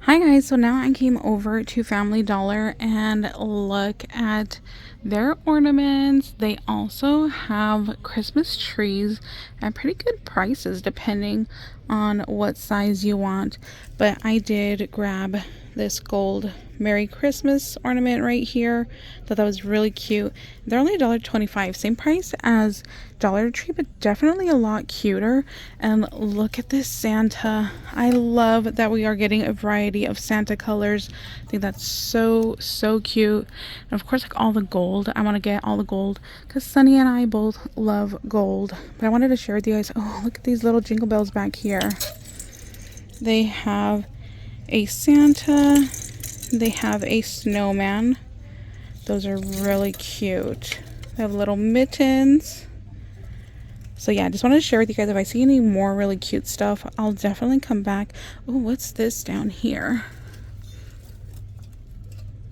Hi guys, so now I came over to Family Dollar and look at their ornaments. They also have Christmas trees at pretty good prices depending on what size you want. But I did grab this gold Merry Christmas ornament right here. Thought that was really cute. They're only $1.25, same price as Dollar Tree, but definitely a lot cuter. And look at this Santa. I love that we are getting a variety of Santa colors. I think that's so cute. And of course, like all the gold, I want to get all the gold because Sunny and I both love gold. But I wanted to share with you guys, oh, look at these little jingle bells back here. They have a Santa, they have a snowman. Those are really cute. They have little mittens. So yeah, I just wanted to share with you guys, if I see any more really cute stuff, I'll definitely come back. Oh, what's this down here?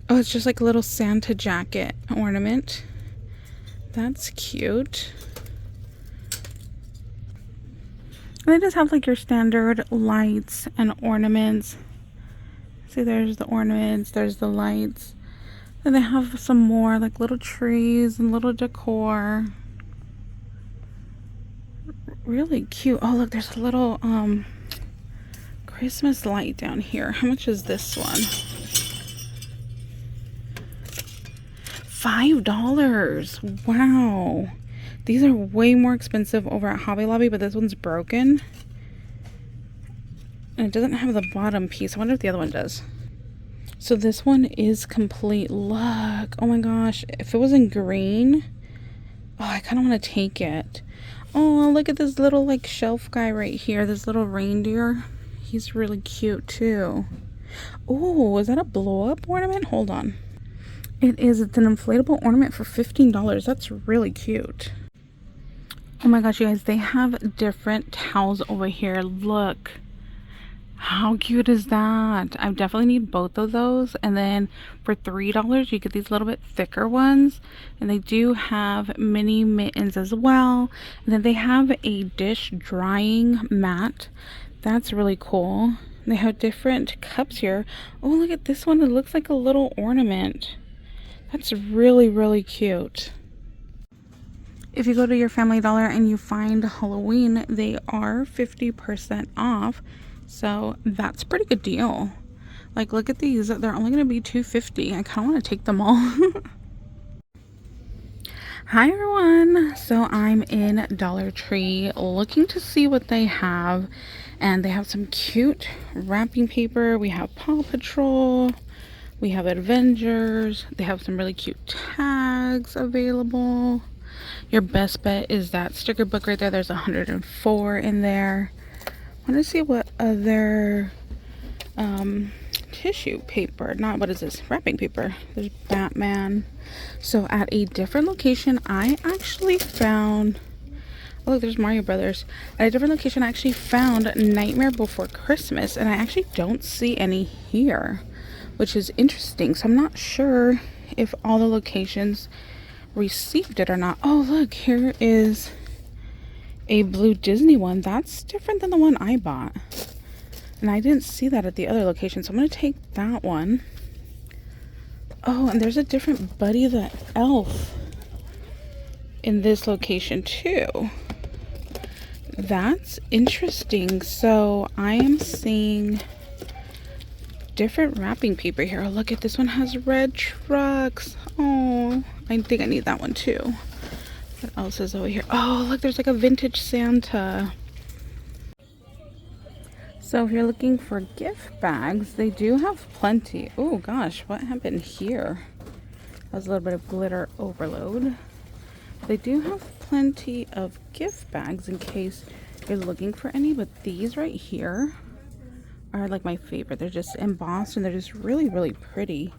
Oh, it's just like a little Santa jacket ornament. That's cute. And they just have like your standard lights and ornaments. See, there's the ornaments, there's the lights. And they have some more like little trees and little decor. Really cute. Oh, look, there's a little Christmas light down here. How much is this one? $5. Wow. These are way more expensive over at Hobby Lobby, but this one's broken. And it doesn't have the bottom piece. I wonder if the other one does. So this one is complete. Look. Oh my gosh. If it was in green. Oh, I kind of want to take it. Oh, look at this little like shelf guy right here. This little reindeer. He's really cute too. Oh, is that a blow up ornament? Hold on. It is. It's an inflatable ornament for $15. That's really cute. Oh my gosh, you guys. They have different towels over here. Look. How cute is that? I definitely need both of those. And then for $3, you get these little bit thicker ones. And they do have mini mittens as well. And then they have a dish drying mat. That's really cool. They have different cups here. Oh, look at this one. It looks like a little ornament. That's really cute. If you go to your Family Dollar and you find Halloween, they are 50% off. So that's a pretty good deal. Like, look at these. They're only going to be $2.50. I kind of want to take them all. Hi everyone. So I'm in Dollar Tree looking to see what they have. And they have some cute wrapping paper. We have Paw Patrol. We have Avengers. They have some really cute tags available. Your best bet is that sticker book right there. There's 104 in there. I want to see what other tissue paper, not what is this, wrapping paper. There's Batman. So at a different location, I actually found, oh look, there's Mario Brothers. At a different location, I actually found Nightmare Before Christmas, and I actually don't see any here, which is interesting. So I'm not sure if all the locations received it or not. Oh look, here is a blue Disney one. That's different than the one I bought, and I didn't see that at the other location, so I'm gonna take that one. Oh, and there's a different Buddy the Elf in this location too. That's interesting. So I am seeing different wrapping paper here. Oh, look at this one, has red trucks. Oh, I think I need that one too. What else is over here? Oh, look, there's like a vintage Santa. So if you're looking for gift bags, they do have plenty. Oh gosh, what happened here? That was a little bit of glitter overload. They do have plenty of gift bags in case you're looking for any, but these right here are like my favorite. They're just embossed and they're just really pretty.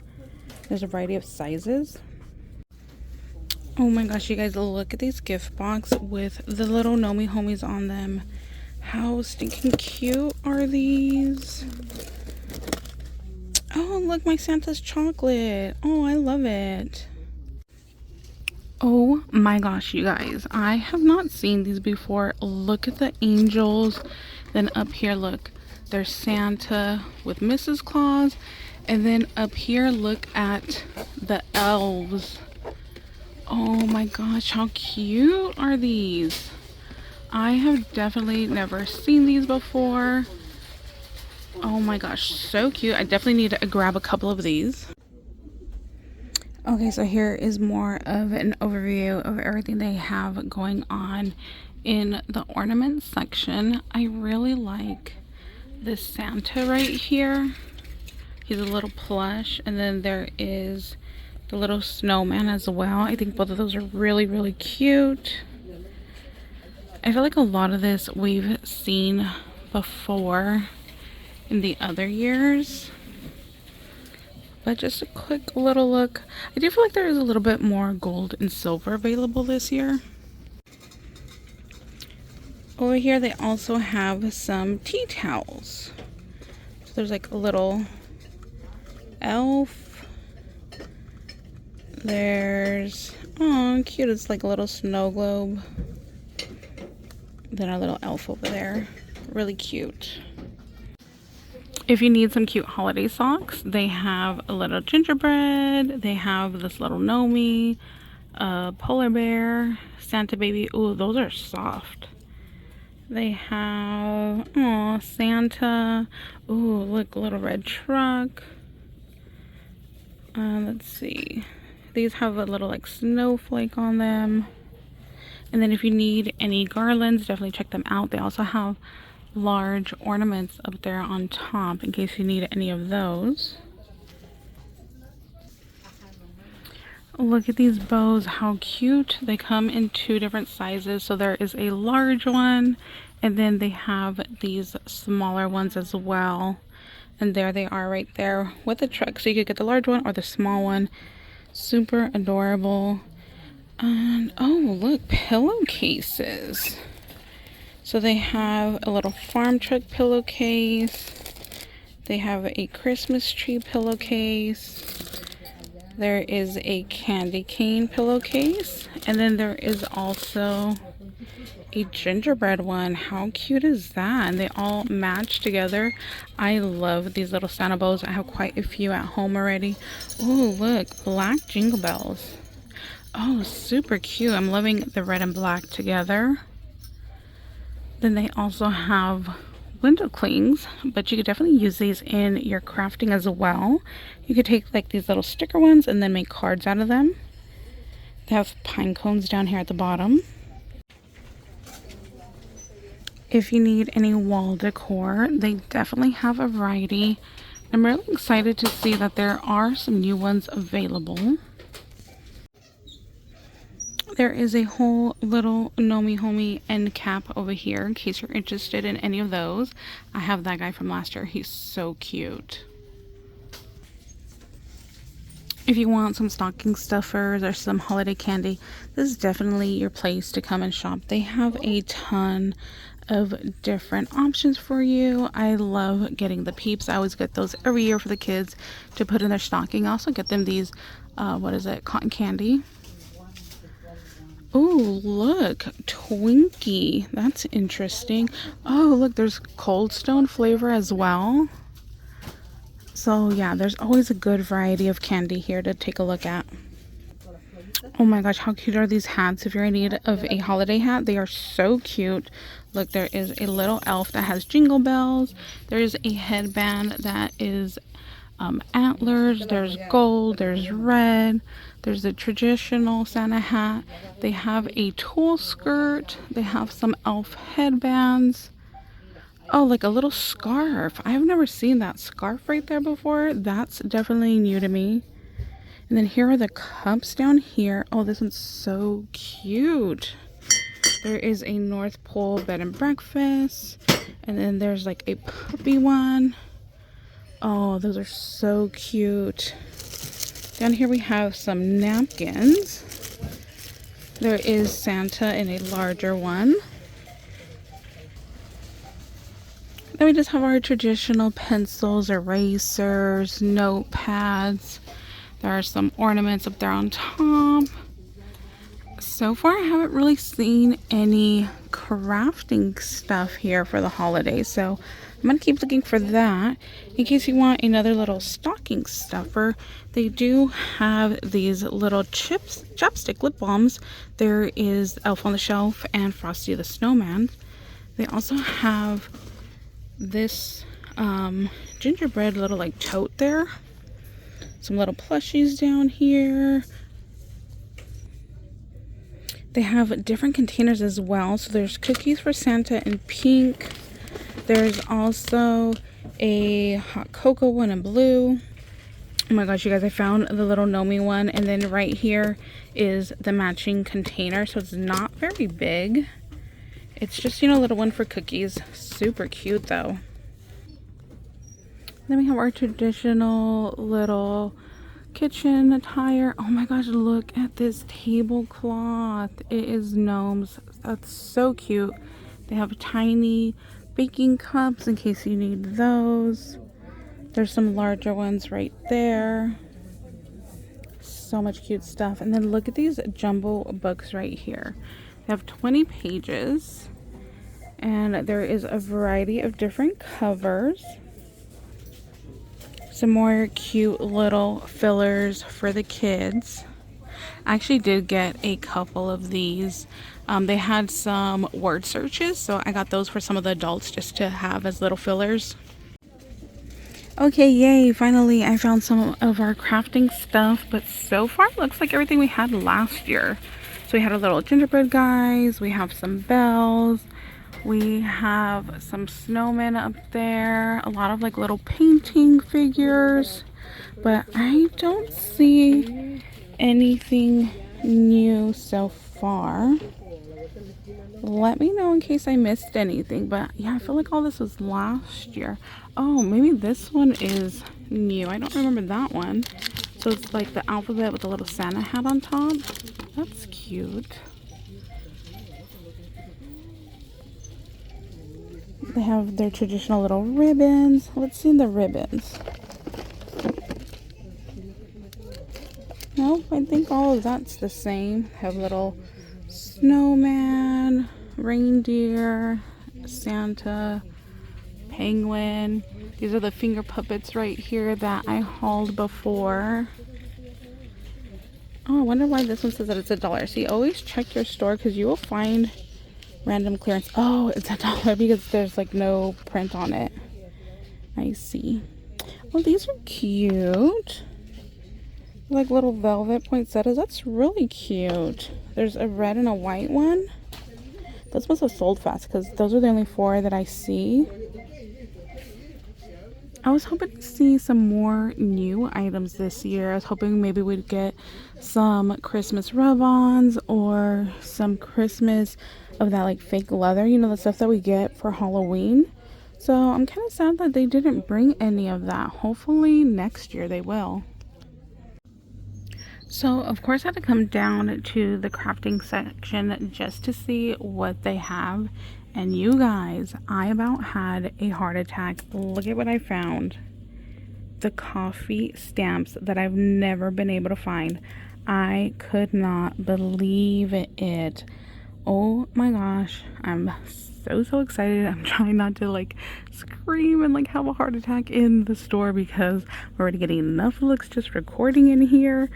There's a variety of sizes. Oh my gosh, you guys, look at these gift box with the little Nomi homies on them. How stinking cute are these? Oh, look, my Santa's chocolate. Oh, I love it. Oh my gosh, you guys, I have not seen these before. Look at the angels. Then up here, look, There's Santa with Mrs. Claus. And then up here, look at the elves. Oh my gosh, how cute are these? I have definitely never seen these before. Oh my gosh, so cute. I definitely need to grab a couple of these. Okay, so here is more of an overview of everything they have going on in the ornament section. I really like this Santa right here. He's a little plush, and then there is the little snowman as well. I think both of those are really, really cute. I feel like a lot of this we've seen before in the other years. But just a quick little look. I do feel like there is a little bit more gold and silver available this year. Over here they also have some tea towels. So there's like a little elf. There's, oh cute, it's like a little snow globe. Then our little elf over there. Really cute. If you need some cute holiday socks, they have a little gingerbread. They have this little Nomi, a polar bear, Santa baby. Ooh, those are soft. They have, oh, Santa. Ooh, look, a little red truck. Let's see. These have a little like snowflake on them. And then if you need any garlands, definitely check them out. They also have large ornaments up there on top in case you need any of those. Look at these bows, how cute. They come in 2 different sizes. So there is a large one, and then they have these smaller ones as well. And there they are right there with the truck. So you could get the large one or the small one. Super adorable. And oh, look, pillowcases. So they have a little farm truck pillowcase. They have a Christmas tree pillowcase. There is a candy cane pillowcase. And then there is also a gingerbread one. How cute is that? And they all match together. I love these little Santa bows. I have quite a few at home already. Oh, look, black jingle bells. Oh, super cute. I'm loving the red and black together. Then they also have window clings, but you could definitely use these in your crafting as well. You could take like these little sticker ones and then make cards out of them. They have pine cones down here at the bottom. If you need any wall decor, they definitely have a variety. I'm really excited to see that there are some new ones available. There is a whole little Nomi Homie end cap over here in case you're interested in any of those. I have that guy from last year. He's so cute. If you want some stocking stuffers or some holiday candy, this is definitely your place to come and shop. They have a ton of different options for you. I love getting the Peeps. I always get those every year for the kids to put in their stocking. I also get them these, cotton candy. Oh, look, Twinkie. That's interesting. Oh, look, there's Cold Stone flavor as well. So yeah, there's always a good variety of candy here to take a look at. Oh my gosh, how cute are these hats? If you're in need of a holiday hat, they are so cute. Look, there is a little elf that has jingle bells. There is a headband that is antlers. There's gold, there's red. There's the traditional Santa hat. They have a tulle skirt. They have some elf headbands. Oh, like a little scarf. I have never seen that scarf right there before. That's definitely new to me. And then here are the cups down here. Oh, this one's so cute. There is a North Pole bed and breakfast. And then there's like a puppy one. Oh, those are so cute. Down here we have some napkins. There is Santa in a larger one. Then we just have our traditional pencils, erasers, notepads. There are some ornaments up there on top. So far I haven't really seen any crafting stuff here for the holidays, so I'm gonna keep looking for that. In case you want another little stocking stuffer, they do have these little chapstick lip balms. There is Elf on the Shelf and Frosty the Snowman. They also have this gingerbread little like tote there. Some little plushies down here. They have different containers as well. So there's cookies for Santa in pink. There's also a hot cocoa one in blue. Oh my gosh, you guys, I found the little Nomi one. And then right here is the matching container. So it's not very big. It's just, you know, a little one for cookies. Super cute though. Then we have our traditional little kitchen attire. Oh my gosh, look at this tablecloth. It is gnomes. That's so cute. They have tiny baking cups in case you need those. There's some larger ones right there. So much cute stuff. And then look at these jumbo books right here. They have 20 pages. And there is a variety of different covers. Some more cute little fillers for the kids. I actually did get a couple of these. They had some word searches, so I got those for some of the adults just to have as little fillers. Okay, yay, finally I found some of our crafting stuff, but so far it looks like everything we had last year. So we had a little gingerbread guys, we have some bells, we have some snowmen up there, a lot of like little painting figures, but I don't see anything new so far. Let me know in case I missed anything, but yeah, I feel like all this was last year. Oh, maybe this one is new. I don't remember that one. So it's like the alphabet with a little Santa hat on top. That's cute. They have their traditional little ribbons. Let's see the ribbons. No, I think all of that's the same. Have little snowman, reindeer, Santa, penguin. These are the finger puppets right here that I hauled before. Oh, I wonder why this one says that it's $1. See, always check your store because you will find random clearance. Oh, it's $1 because there's like no print on it. I see. Well, these are cute. Like little velvet poinsettias. That's really cute. There's a red and a white one. Those must have sold fast because those are the only 4 that I see. I was hoping to see some more new items this year. I was hoping maybe we'd get some Christmas rub-ons or some Christmas of that like fake leather, you know, the stuff that we get for Halloween. So I'm kind of sad that they didn't bring any of that. Hopefully next year they will. So of course I had to come down to the crafting section just to see what they have. And you guys, I about had a heart attack. Look at what I found. The coffee stamps that I've never been able to find. I could not believe it. Oh my gosh. I'm so excited. I'm trying not to like scream and like have a heart attack in the store because we're already getting enough looks just recording in here.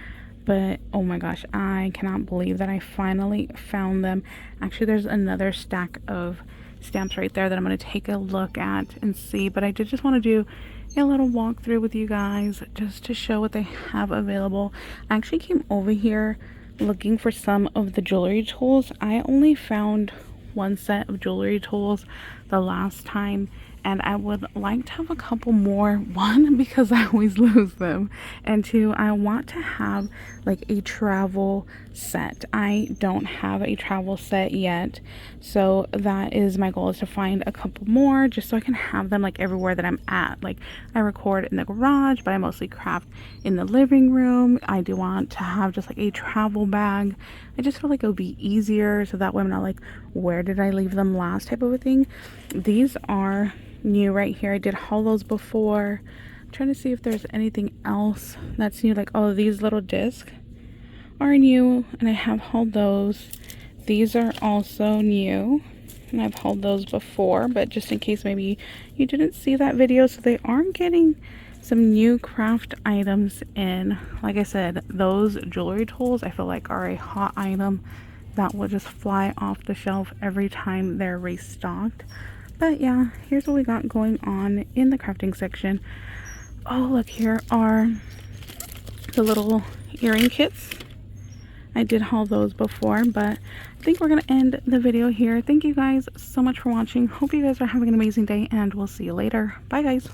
But oh my gosh, I cannot believe that I finally found them. Actually, there's another stack of stamps right there that I'm going to take a look at and see. But I did just want to do a little walkthrough with you guys just to show what they have available. I actually came over here looking for some of the jewelry tools. I only found one set of jewelry tools the last time, and I would like to have a couple more. One, because I always lose them, and two, I want to have like a travel set. I don't have a travel set yet, so that is my goal, is to find a couple more just so I can have them like everywhere that I'm at. Like I record in the garage, but I mostly craft in the living room. I do want to have just like a travel bag. I just feel like it would be easier, so that way I'm not like, where did I leave them last type of a thing. These are new right here. I did haul those before. I'm trying to see if there's anything else that's new. Like, oh, these little discs are new and I have hauled those. These are also new. And I've hauled those before, but just in case maybe you didn't see that video. So they are getting some new craft items in. Like I said, those jewelry tools I feel like are a hot item that will just fly off the shelf every time they're restocked. But yeah, here's what we got going on in the crafting section. Oh, look, here are the little earring kits. I did haul those before, but I think we're going to end the video here. Thank you guys so much for watching. Hope you guys are having an amazing day, and we'll see you later. Bye, guys.